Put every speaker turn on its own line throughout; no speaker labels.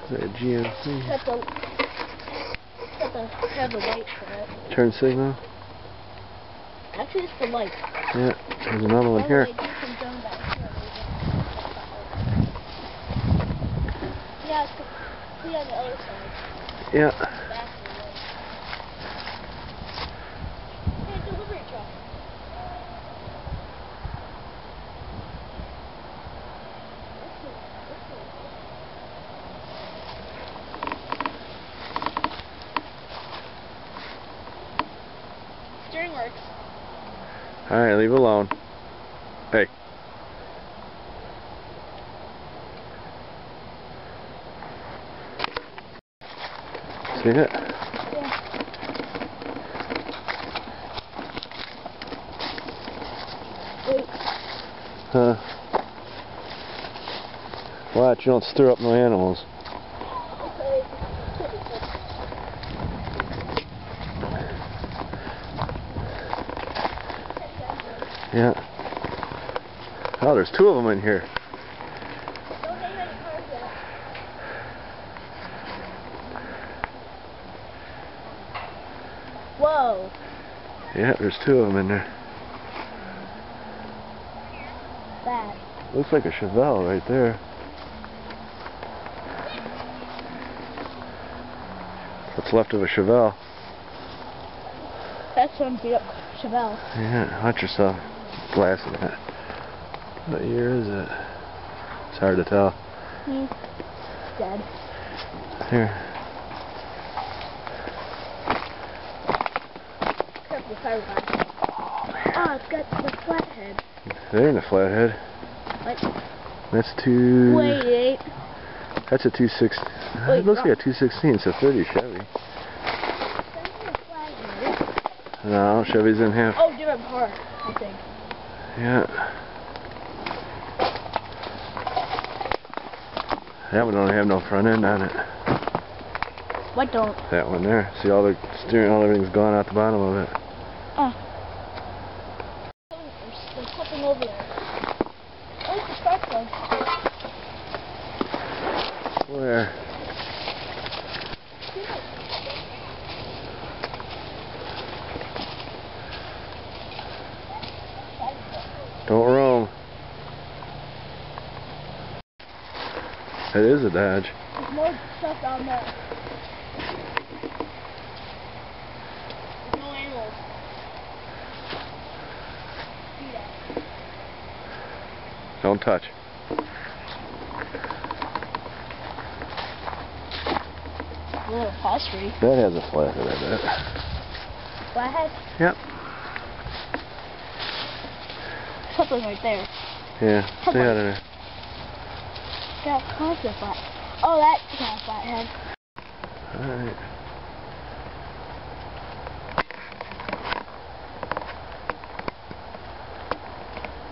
Is that a GMC?
Have the light for it.
Turn signal?
Actually, it's the light.
Yeah, there's another one here.
Yeah, see on the other side.
Yeah.
Hey, delivery truck. Steering works.
Alright, leave it alone. Hey. See it?
Yeah. Wait.
Huh. Watch, you don't stir up no animals. Yeah. Oh, there's two of them in here.
Don't name any cars yet. Whoa.
Yeah, there's two of them in there.
That.
Looks like a Chevelle right there. What's left of a Chevelle?
That's some beat up Chevelle.
Yeah, watch yourself. Glass in that. What year is it? It's hard to tell.
He's dead.
Here.
Careful, fiberglass. Oh, it's got the flathead.
They're in the flathead.
What?
That's two.
Wait.
That's a 216. It looks like a 216. It's a 30 Chevy. No, Chevy's in half.
Oh, different part, I think.
Yeah. That one don't have no front end on it.
What don't?
That one there. See all the steering, all everything's gone out the bottom of it.
Oh. There's something over there. Where's the spark plug?
Where? Don't roam. It is a Dodge.
There's more stuff down there. There's no animals. See that?
Don't touch.
A little upholstery.
That has a flathead, I bet.
Flathead?
Yep.
Something right there.
Yeah, stay out of there.
Got constant flat. Oh, that got a flathead.
Alright.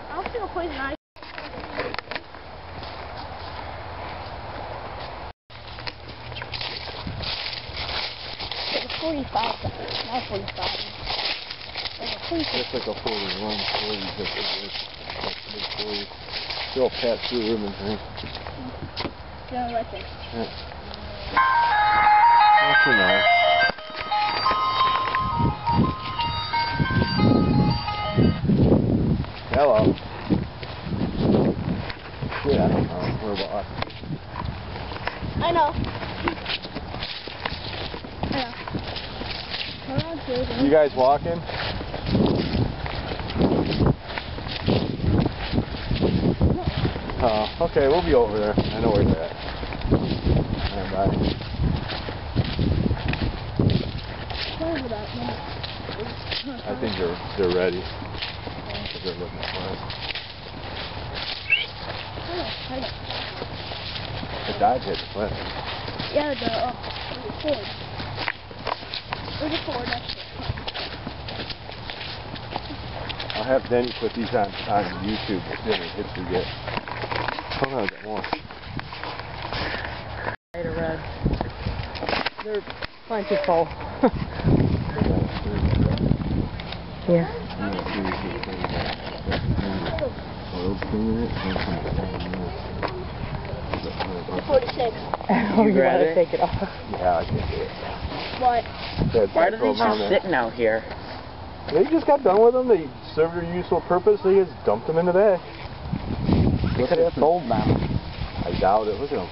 I don't see no poison ivy. It's a 45 seconds, not 45. Like a 46.
It's like a 41, 40, the old pass-through ribbon thing.
General Electric.
Yeah. What you know. Hello. Shit, I don't know. We're about.
I know. Come on, Susan.
You guys walking? Oh, okay, we'll be over there. I know where you're at. Alright, bye. I think they're ready. They're looking for us. The Dodge hit the flat.
Yeah, the Ford. There's a Ford next to it.
I'll have Denny put these on YouTube. We'll see how many hits we get. Hold on, I got more.
White or red. They're plentiful. Yeah.
Oil cleaner.
46.
Oh, you
grab
gotta
it?
take it off.
Yeah, I can't do it.
What?
Why are they just sitting out here?
They just got done with them. They served their useful purpose. They just dumped them in the bag.
Look at it, sold now.
I doubt it. Look at them.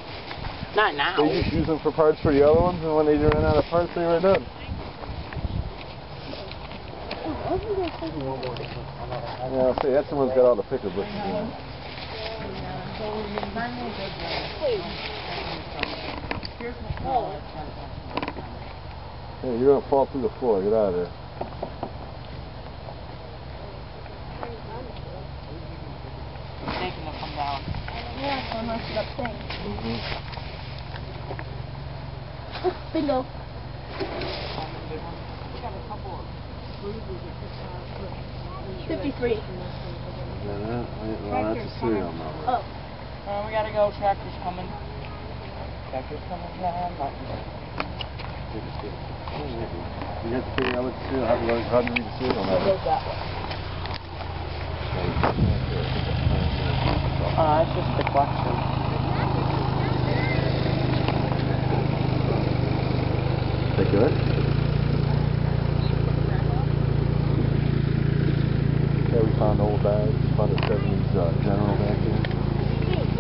Not now.
They just use them for parts for the other ones, and when they run out of parts, they were done. Yeah, I'll say that's the one's got all the picker bushes in it. Hey, you're gonna fall through the floor. Get out of there.
Making them come down.
Yeah, so much up thing.
Mm-hmm.
Bingo. $53.
Well, that's a serial number.
Oh.
We gotta go. Tractor's coming. Tractor's coming down.
You have to figure out what the serial, how to read the serial number.
It's just the question.
They good? Yeah, we found old bags. Found a 70s General back here.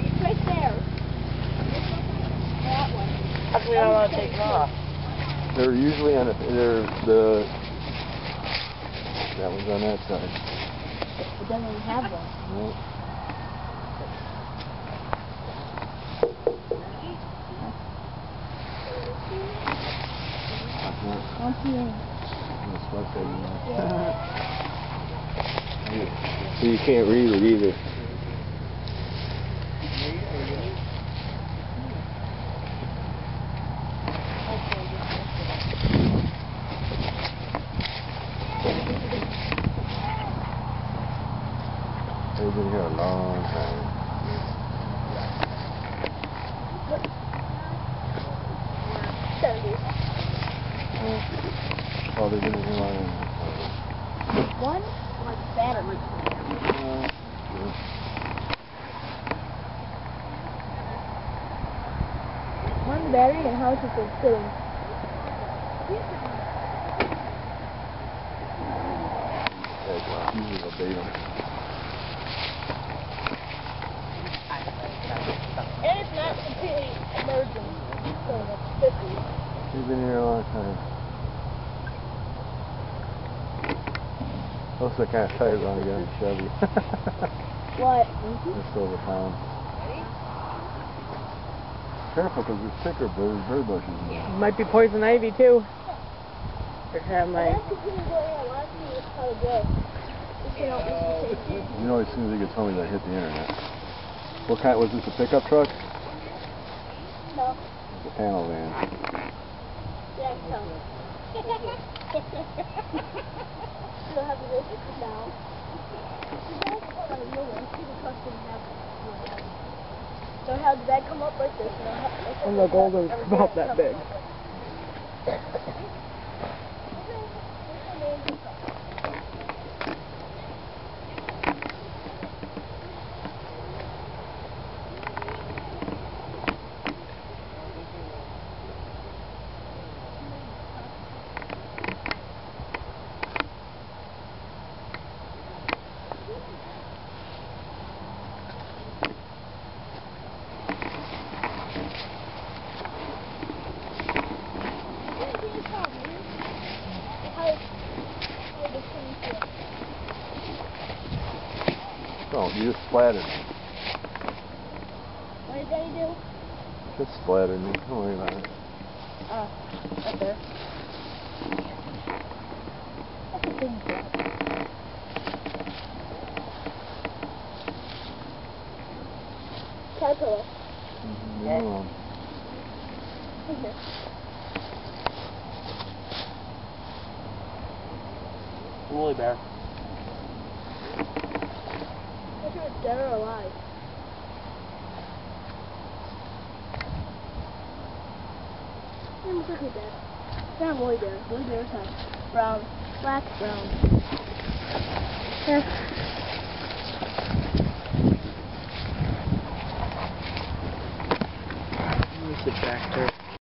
It's right there. That one.
How come we don't want to take it off?
They're usually on that one's on that side.
It doesn't even have one.
Nope.
Don't see any.
So you can't read it either. They've been here a long time. Oh, they've been here a long time.
One like battery. One battery and how it's been sitting.
Usually they'll bait them.
And it's not completely emerging. So it's 50.
They've been here a long time. Those are the kind of tires on again, Chevy.
What?
Just over town. Careful, because there's thicker bird bushes in there.
Might be poison ivy too. Or have my.
You know, as soon as he gets home, he's gonna hit the internet. What kind? Was this a pickup truck?
No.
It's a panel van.
Yeah, no. You'll have to go sit down. So how did that come up like this?
And the golden's about that big.
Oh, you just splattered me.
What did Daddy do?
Just splattered me. Don't worry about it.
Right there. That's a big one. Caterpillar.
Yeah.
Woolly bear.
If you're dead or alive. It looks like you're dead. It's not woolly bear. Woolly bears have brown, black, brown. Yeah.
the tractor.